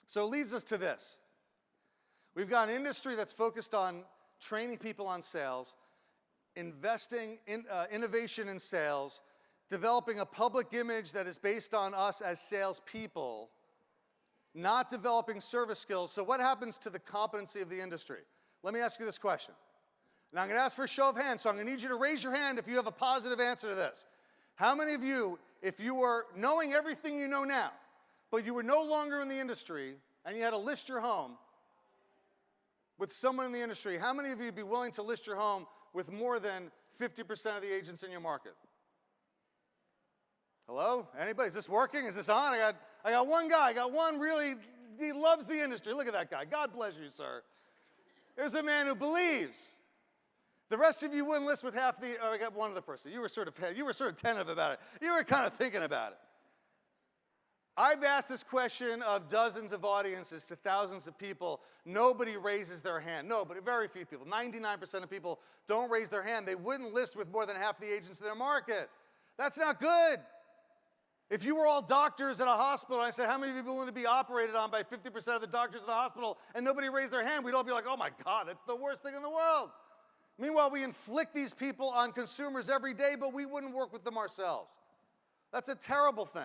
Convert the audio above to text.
So it leads us to this. We've got an industry that's focused on training people on sales, investing in innovation in sales, developing a public image that is based on us as salespeople, not developing service skills. So what happens to the competency of the industry? Let me ask you this question. Now I'm going to ask for a show of hands, so I'm going to need you to raise your hand if you have a positive answer to this. How many of you, if you were knowing everything you know now, but you were no longer in the industry, and you had to list your home with someone in the industry, how many of you would be willing to list your home with more than 50% of the agents in your market? Hello? Anybody? Is this working? Is this on? I got one guy. I got one really, he loves the industry. Look at that guy. God bless you, sir. There's a man who believes. The rest of you wouldn't list with half the, oh, I got one other person. You were sort of tentative about it. You were kind of thinking about it. I've asked this question of dozens of audiences to thousands of people. Nobody raises their hand. Nobody, very few people. 99% of people don't raise their hand. They wouldn't list with more than half the agents in their market. That's not good. If you were all doctors at a hospital, and I said, how many of you are willing to be operated on by 50% of the doctors in the hospital, and nobody raised their hand, we'd all be like, oh my God, that's the worst thing in the world. Meanwhile, we inflict these people on consumers every day, but we wouldn't work with them ourselves. That's a terrible thing.